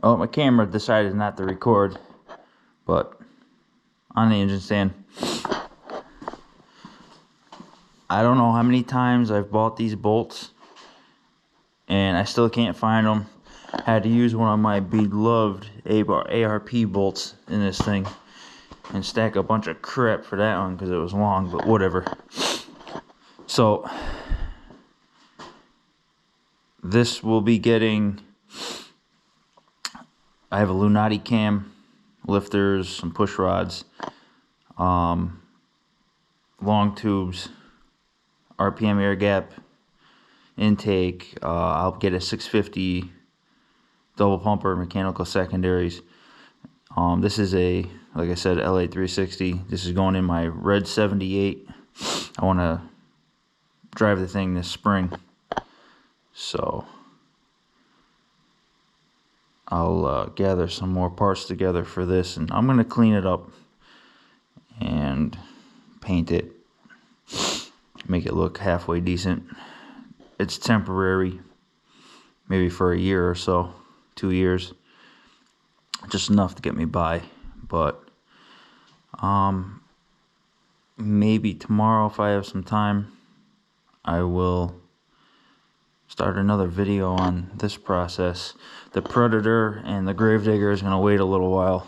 Oh, my camera decided not to record, but on the engine stand. I don't know how many times I've bought these bolts and I still can't find them. Had to use one of my beloved ARP bolts in this thing and stack a bunch of crap for that one because it was long, but whatever. So this will be getting, I have a Lunati cam, lifters, some push rods, long tubes, RPM air gap, intake. I'll get a 650 double pumper, mechanical secondaries. This is a, like I said, LA 360. This is going in my red 78. I want to drive the thing this spring, so I'll gather some more parts together for this, and I'm going to clean it up and paint it, make it look halfway decent. It's temporary, maybe for a year or so, 2 years, just enough to get me by. But maybe tomorrow, if I have some time, I will start another video on this process. The Predator and the Gravedigger is going to wait a little while.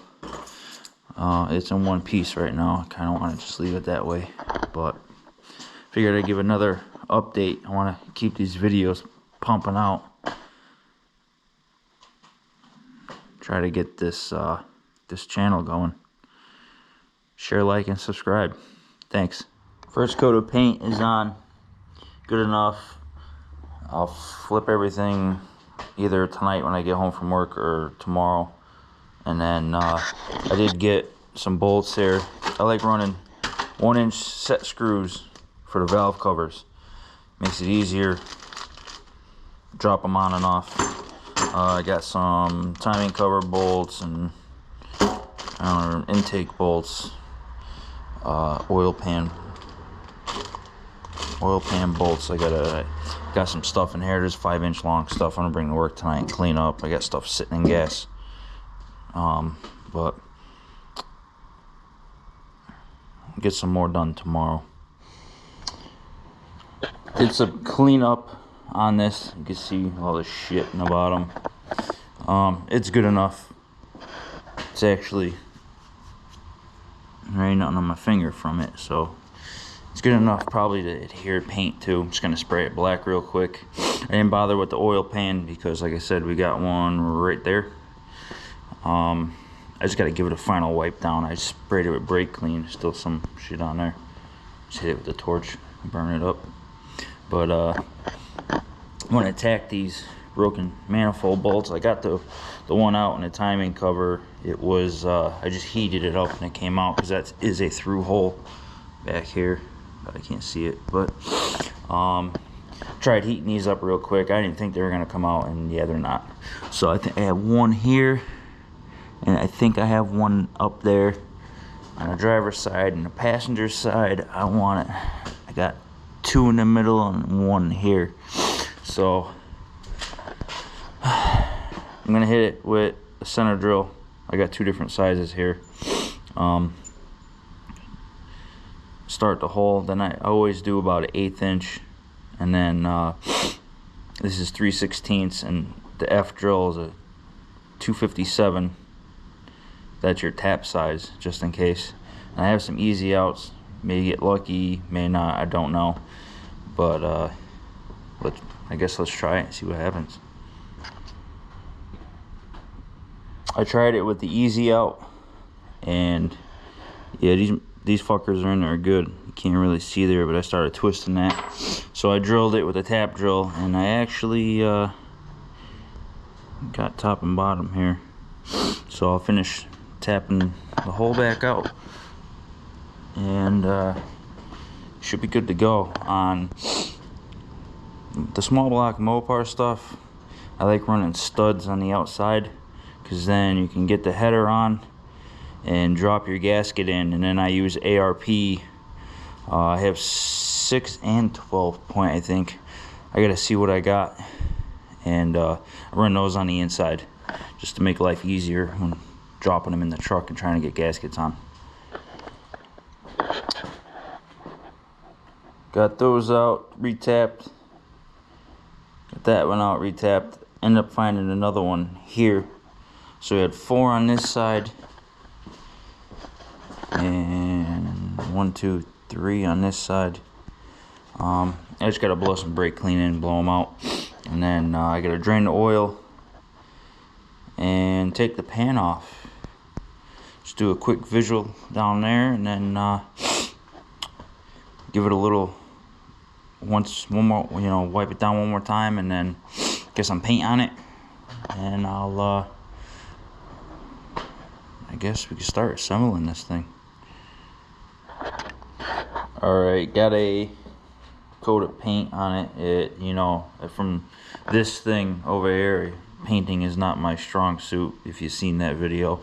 It's in one piece right now. I kind of want to just leave it that way, but figured I'd give another update. I want to keep these videos pumping out. Try to get this this channel going. Share, like, and subscribe. Thanks. First coat of paint is on. Good enough. I'll flip everything either tonight when I get home from work or tomorrow. And then I did get some bolts here. I like running 1-inch set screws for the valve covers. Makes it easier. Drop them on and off. I got some timing cover bolts and intake bolts, oil pan bolts. I got some stuff in here. There's 5-inch long stuff I'm gonna bring to work tonight and clean up. I got stuff sitting in gas, but I'll get some more done tomorrow. Did some cleanup on this. You can see all the shit in the bottom. It's good enough. It's actually, there ain't nothing on my finger from it, so it's good enough probably to adhere paint to. I'm just gonna spray it black real quick. I didn't bother with the oil pan because, like I said, we got one right there. I just gotta give it a final wipe down. I sprayed it with brake clean. Still some shit on there. Just hit it with the torch, burn it up. But I'm gonna attack these broken manifold bolts. I got the one out in the timing cover. It was I just heated it up and it came out because that is a through hole back here. I can't see it, but tried heating these up real quick. I didn't think they were gonna come out, and yeah, they're not. So I think I have one here, and I think I have one up there on the driver's side, and the passenger side I want it. I got 2 in the middle and 1 here. So I'm gonna hit it with a center drill. I got 2 different sizes here. Start the hole. Then I always do about an 1/8 inch, and then this is 3/16, and the F drill is a 257. That's your tap size, just in case. And I have some easy outs. May get lucky, may not, I don't know. But I guess let's try it and see what happens. I tried it with the easy out, and yeah, these fuckers are in there good. You can't really see there, but I started twisting that. So I drilled it with a tap drill, and I actually got top and bottom here. So I'll finish tapping the hole back out, and should be good to go. On the small block Mopar stuff, I like running studs on the outside, because then you can get the header on and drop your gasket in. And then I use ARP. I have 6 and 12 point, I think. I gotta see what I got, and I run those on the inside. just to make life easier when dropping them in the truck and trying to get gaskets on. Got those out, retapped. Got that one out, retapped. Ended up finding another one here. So we had 4 on this side. And 1, 2, 3 on this side. I just gotta blow some brake clean in, blow them out. And then I gotta drain the oil and take the pan off. Just do a quick visual down there, and then give it a little, one more, wipe it down one more time, and then get some paint on it. And I guess we can start assembling this thing. Alright, got a coat of paint on it. From this thing over here, painting is not my strong suit, if you've seen that video.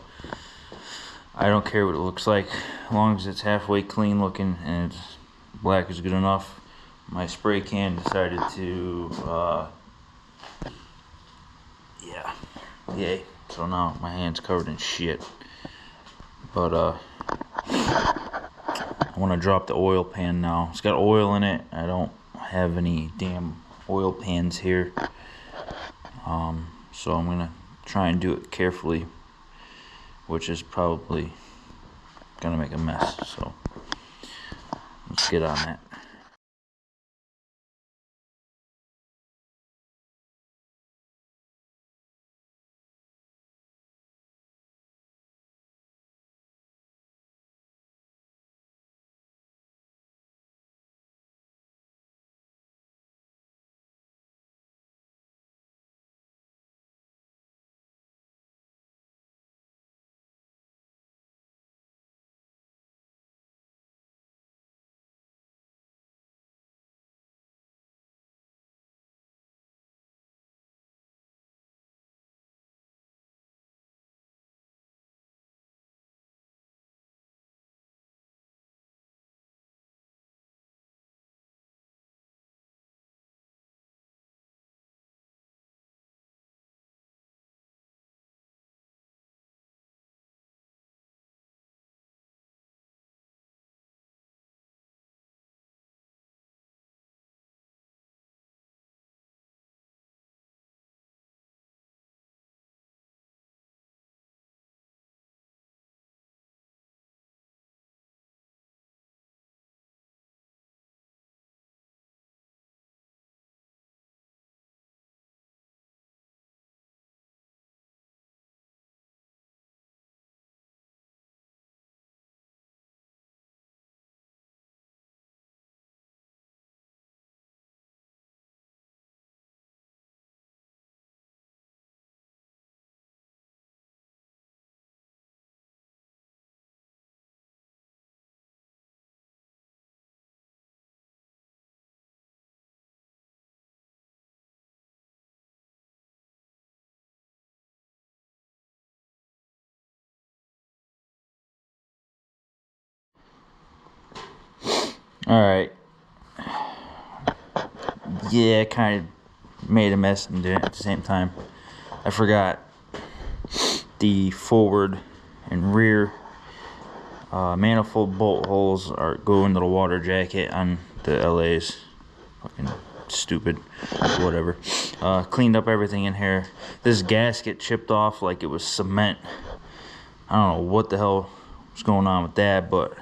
I don't care what it looks like, as long as it's halfway clean looking and it's black is good enough. My spray can decided to, yay. So now my hand's covered in shit. But, I want to drop the oil pan now. It's got oil in it. I don't have any damn oil pans here. So I'm going to try and do it carefully, which is probably going to make a mess. So let's get on that. Alright. Yeah, kind of made a mess and did it at the same time. I forgot the forward and rear manifold bolt holes go into the water jacket on the LA's. Fucking stupid. Whatever. Cleaned up everything in here. This gasket chipped off like it was cement. I don't know what the hell was going on with that, but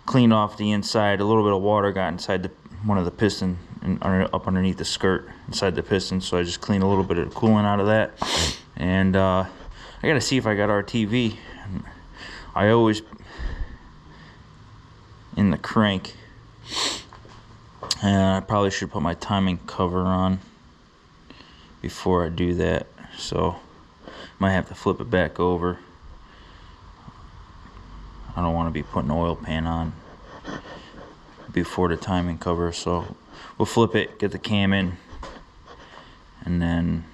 cleaned off the inside. A little bit of water got inside one of the piston and up underneath the skirt inside the piston, so I just cleaned a little bit of coolant out of that. And I gotta see if I got RTV. I always in the crank, and I probably should put my timing cover on before I do that, so might have to flip it back over. I don't want to be putting oil pan on before the timing cover, so we'll flip it, get the cam in, and then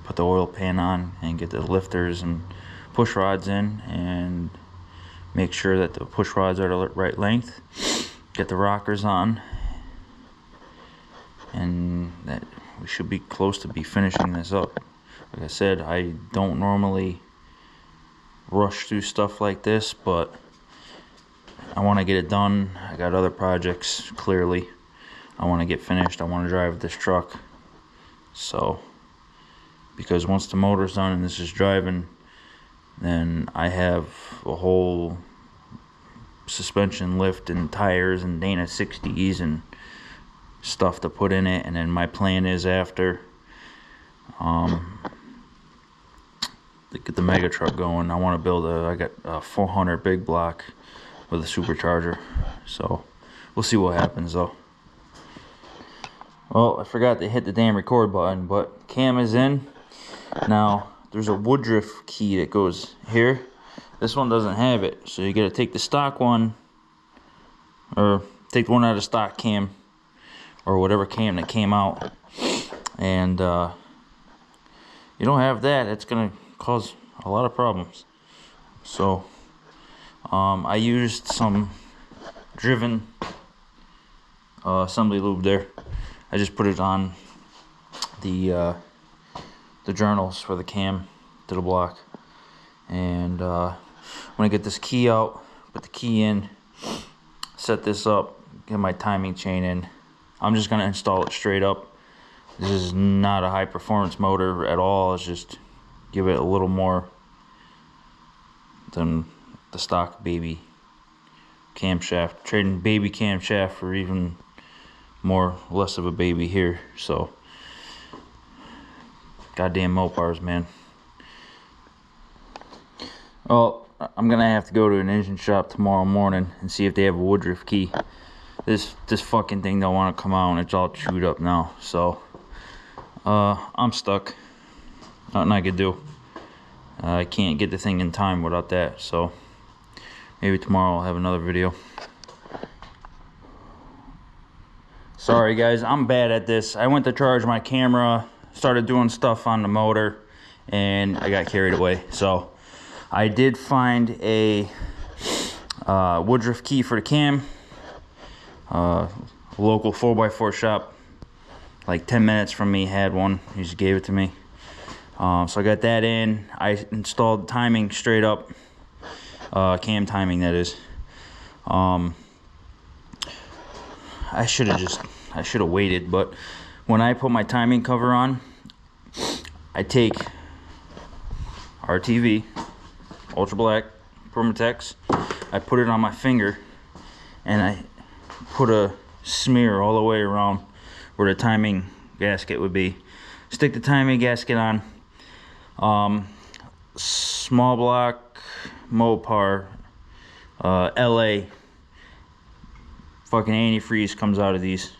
put the oil pan on and get the lifters and push rods in and make sure that the push rods are the right length. Get the rockers on, and that we should be close to be finishing this up. Like I said, I don't normally rush through stuff like this, but I want to get it done. I got other projects, clearly. I want to get finished. I want to drive this truck. So, because once the motor's done and this is driving, then I have a whole suspension lift and tires and Dana 60s and stuff to put in it. And then my plan is after get the mega truck going, I want to build I got a 400 big block with a supercharger. So we'll see what happens though. Well, I forgot to hit the damn record button, but cam is in. Now there's a Woodruff key that goes here. This one doesn't have it, so you gotta take the stock one, or take one out of stock cam, or whatever cam that came out, and you don't have that, it's gonna cause a lot of problems. So I used some driven assembly lube there. I just put it on the journals for the cam to the block, and when I get this key out, put the key in, set this up, get my timing chain in. I'm just gonna install it straight up. This is not a high performance motor at all. It's just give it a little more than the stock baby camshaft. Trading baby camshaft for even less of a baby here. So goddamn Mopars, man. Well, I'm gonna have to go to an engine shop tomorrow morning and see if they have a Woodruff key. This fucking thing don't want to come out and it's all chewed up now. So I'm stuck. Nothing I could do. I can't get the thing in time without that. So maybe tomorrow I'll have another video. Sorry guys, I'm bad at this. I went to charge my camera, started doing stuff on the motor, and I got carried away. So I did find a Woodruff key for the cam. Local 4x4 shop, like 10 minutes from me, had one. He just gave it to me. So I got that in. I installed timing straight up, cam timing that is. I should have waited, but when I put my timing cover on, I take RTV Ultra Black Permatex, I put it on my finger, and I put a smear all the way around where the timing gasket would be. Stick the timing gasket on. Small block Mopar, LA, fucking antifreeze comes out of these,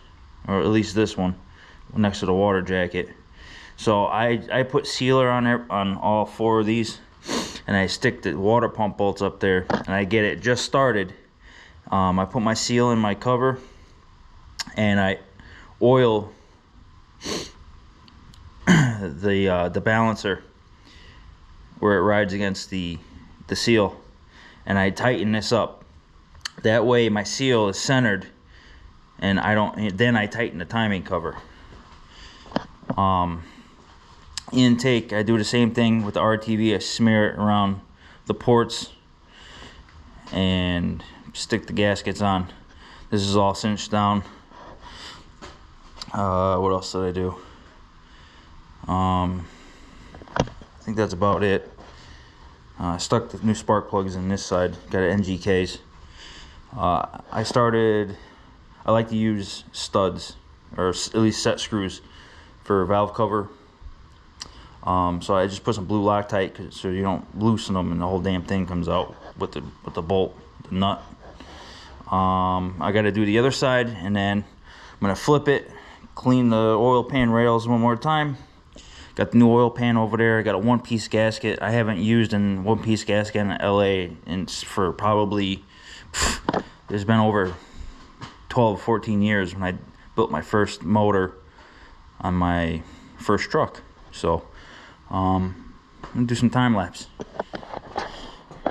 or at least this one, next to the water jacket. So I put sealer on there on all 4 of these, and I stick the water pump bolts up there, and I get it just started. I put my seal in my cover, and I oil the balancer where it rides against the seal, and I tighten this up. That way my seal is centered, and then I tighten the timing cover. Intake, I do the same thing with the RTV. I smear it around the ports and stick the gaskets on. This is all cinched down. What else did I do? I think that's about it. I stuck the new spark plugs in this side. Got NGKs. I like to use studs, or at least set screws for valve cover. So I just put some blue Loctite so you don't loosen them and the whole damn thing comes out with the bolt, the nut. I got to do the other side, and then I'm gonna flip it, clean the oil pan rails one more time. Got the new oil pan over there. I got a 1-piece gasket. I haven't used a 1-piece gasket in LA for probably, there's been over 12, 14 years when I built my first motor on my first truck. So I'm gonna do some time lapse.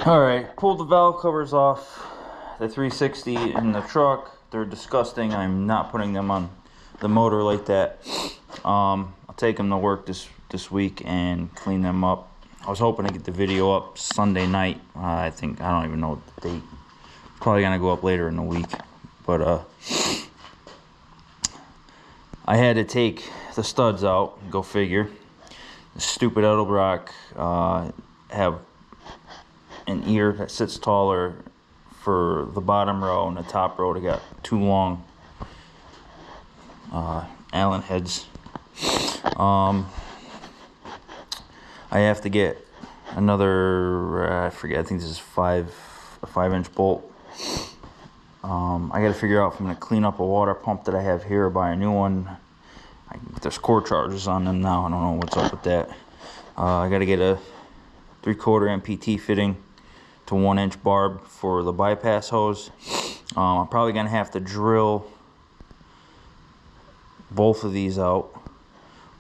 All right, pulled the valve covers off the 360 in the truck. They're disgusting. I'm not putting them on the motor like that. I'll take them to work this week and clean them up. I was hoping to get the video up Sunday night. I don't even know the date. Probably gonna go up later in the week, but I had to take the studs out. Go figure. The stupid Edelbrock have an ear that sits taller for the bottom row, and the top row they got too long Allen heads. I have to get another I forget, I think this is a 5-inch bolt. I gotta figure out if I'm gonna clean up a water pump that I have here or buy a new one. There's core charges on them now. I don't know what's up with that. I gotta get a 3/4 MPT fitting to 1-inch barb for the bypass hose. I'm probably gonna have to drill both of these out.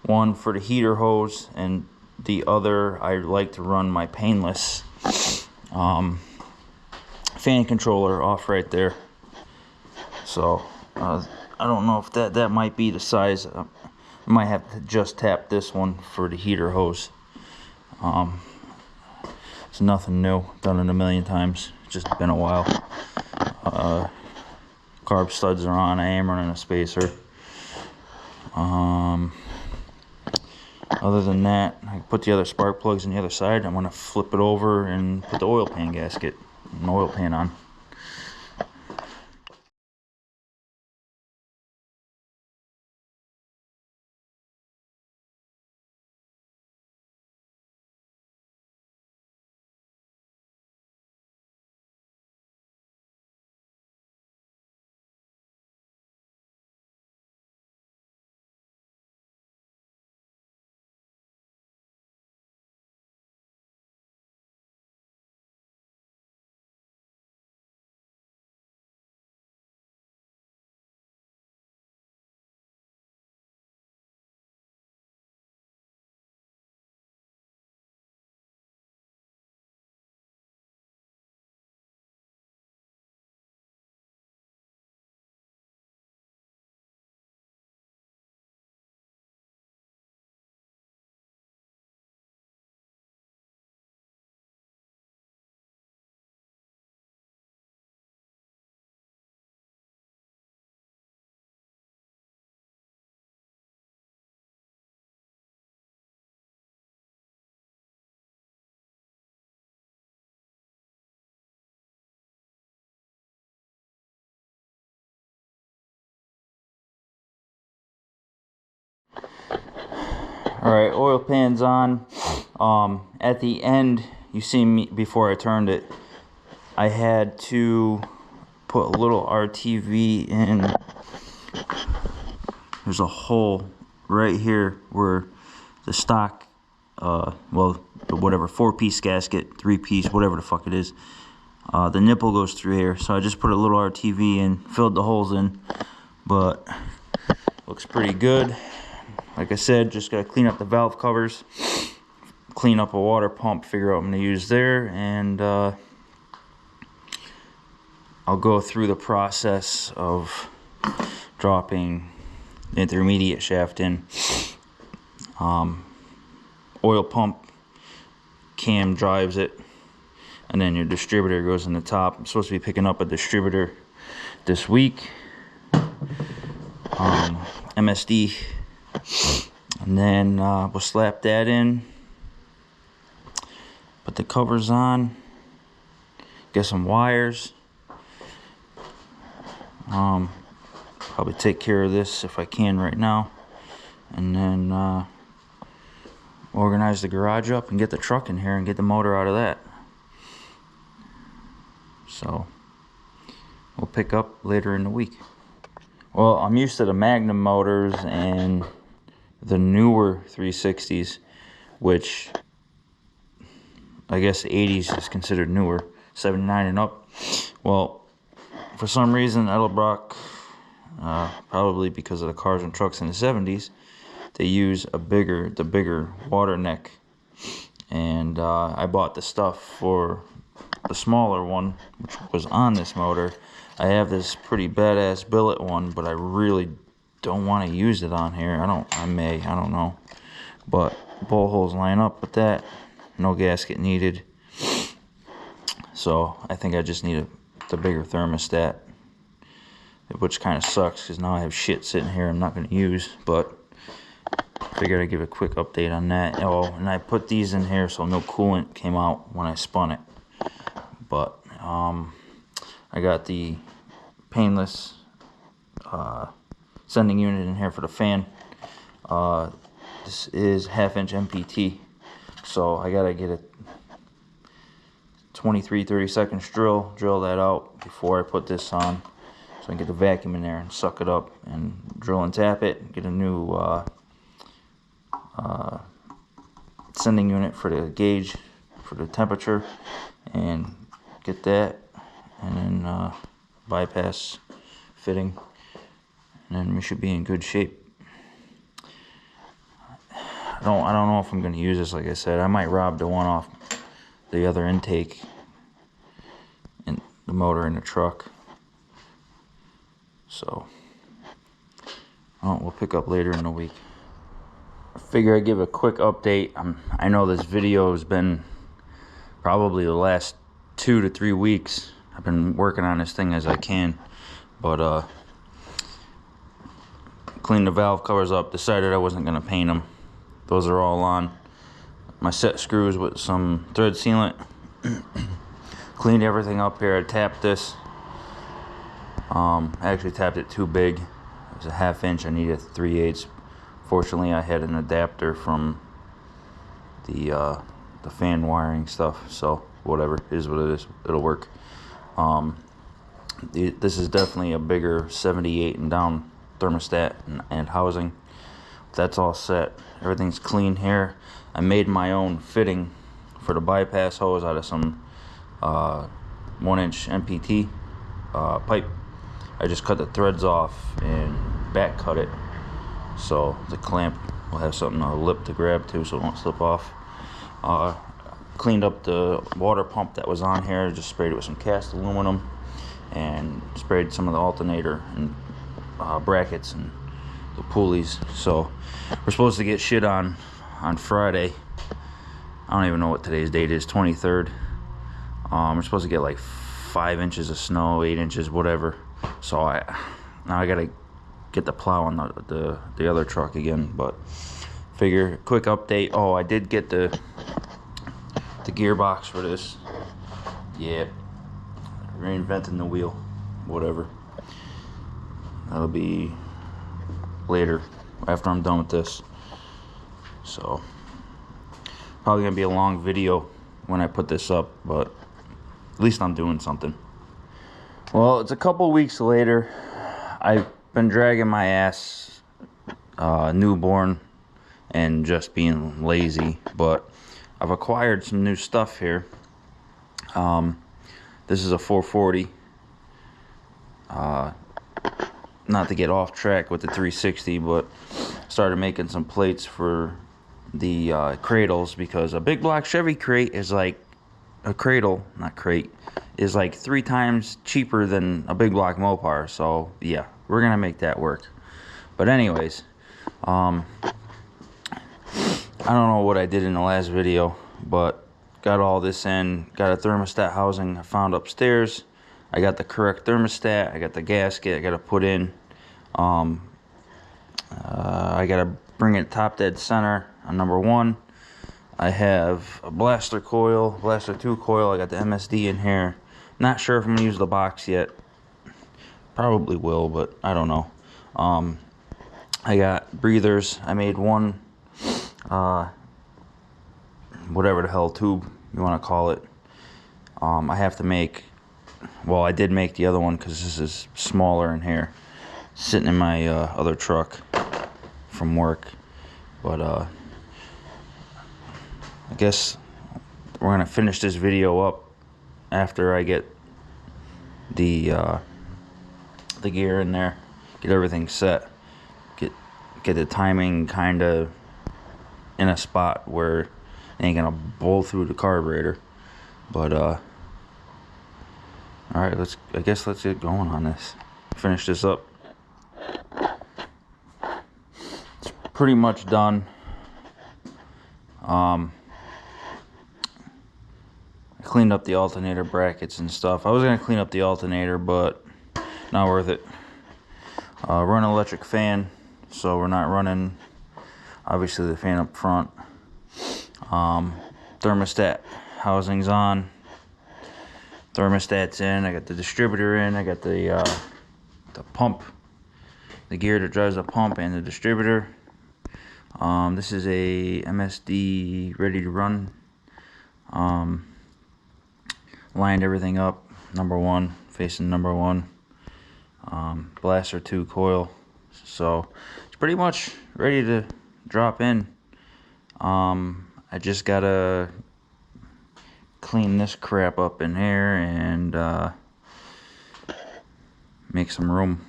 One for the heater hose, and the other I like to run my painless fan controller off right there. So I don't know if that might be the size. I might have to just tap this one for the heater hose. It's nothing new, done it a million times, it's just been a while. Carb studs are on. I am running a spacer. Other than that, I put the other spark plugs on the other side. I'm gonna flip it over and put the oil pan gasket and oil pan on. Alright, oil pan's on. At the end, you see me before I turned it, I had to put a little RTV in. There's a hole right here where the stock, well, the whatever, 4-piece gasket, 3-piece, whatever the fuck it is, the nipple goes through here. So I just put a little RTV in, filled the holes in, but looks pretty good. Like I said, just gotta clean up the valve covers, clean up a water pump, figure out what I'm gonna use there, and I'll go through the process of dropping the intermediate shaft in. Oil pump cam drives it, and then your distributor goes in the top. I'm supposed to be picking up a distributor this week, MSD. And then we'll slap that in, put the covers on, get some wires, probably take care of this if I can right now, and then organize the garage up and get the truck in here and get the motor out of that. So we'll pick up later in the week. Well, I'm used to the Magnum motors and the newer 360s, which I guess the 80s is considered newer, 79 and up. Well, for some reason, Edelbrock, probably because of the cars and trucks in the 70s, they use the bigger water neck. And I bought the stuff for the smaller one, which was on this motor. I have this pretty badass billet one, but I really don't want to use it on here. I don't know. But bowl holes line up with that. No gasket needed. So I think I just need the bigger thermostat, which kind of sucks because now I have shit sitting here I'm not going to use, but figured I'd give a quick update on that. Oh, and I put these in here so no coolant came out when I spun it. But I got the painless sending unit in here for the fan. This is 1/2-inch MPT, so I gotta get a 23-30 seconds drill that out before I put this on, so I can get the vacuum in there and suck it up and drill and tap it. Get a new sending unit for the gauge for the temperature and get that, and then bypass fitting, and then we should be in good shape. I don't know if I'm going to use this. Like I said, I might rob the one off the other intake and the motor in the truck. So we'll pick up later in the week. I figure I'd give a quick update. I know this video has been probably the last 2 to 3 weeks. I've been working on this thing as I can, but cleaned the valve covers up, decided I wasn't going to paint them. Those are all on. My set screws with some thread sealant. Cleaned everything up here. I tapped this. I actually tapped it too big. It was a 1/2-inch. I needed 3/8. Fortunately, I had an adapter from the fan wiring stuff. So whatever, it is what it is. It'll work. This is definitely a bigger 78 and down thermostat and housing. That's all set. Everything's clean here. I made my own fitting for the bypass hose out of some 1-inch MPT pipe. I just cut the threads off and back cut it, so the clamp will have something, a lip to grab to, so it won't slip off. Cleaned up the water pump that was on here. Just sprayed it with some cast aluminum and sprayed some of the alternator and brackets and the pulleys. So we're supposed to get shit on Friday. I don't even know what today's date is, 23rd. We're supposed to get like 5 inches of snow, 8 inches, whatever. So now I gotta get the plow on the other truck again. But figure, quick update. Oh, I did get the gearbox for this. Yeah, reinventing the wheel, whatever. That'll be later after I'm done with this. So probably gonna be a long video when I put this up, but at least I'm doing something. Well, it's a couple weeks later. I've been dragging my ass, newborn, and just being lazy, but I've acquired some new stuff here. This is a 440. Not to get off track with the 360, but started making some plates for the cradles, because a big block Chevy crate is like a cradle, not crate, is like 3 times cheaper than a big block Mopar. So yeah, we're gonna make that work. But anyways, I don't know what I did in the last video, but got all this in, got a thermostat housing I found upstairs. I got the correct thermostat, I got the gasket I gotta put in. I gotta bring it top dead center on number 1. I have a blaster 2 coil. I got the MSD in here. Not sure if I'm gonna use the box yet. Probably will, but I don't know. I got breathers. I made one, whatever the hell tube you want to call it. I have to make, well, I did make the other one because this is smaller in here, sitting in my other truck from work. But I guess we're gonna finish this video up after I get the gear in there, get everything set, get the timing kind of in a spot where it ain't gonna blow through the carburetor. But all right, let's get going on this. Finish this up. pretty much done. I cleaned up the alternator brackets and stuff. I was gonna clean up the alternator, but not worth it. Run an electric fan, so we're not running obviously the fan up front. Thermostat housing's on. Thermostat's in. I got the distributor in. I got the pump, the gear that drives the pump and the distributor. This is a MSD ready to run. Lined everything up. Number 1 facing number 1. Blaster 2 coil. So it's pretty much ready to drop in. I just gotta clean this crap up in here and make some room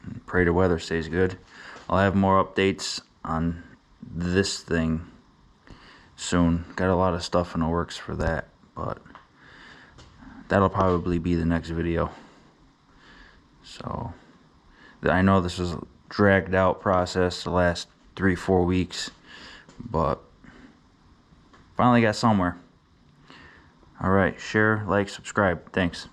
and pray the weather stays good. I'll have more updates on this thing soon. Got a lot of stuff in the works for that, but that'll probably be the next video. So I know this was a dragged out process the last 3-4 weeks, but finally got somewhere. All right, share, like, subscribe. Thanks.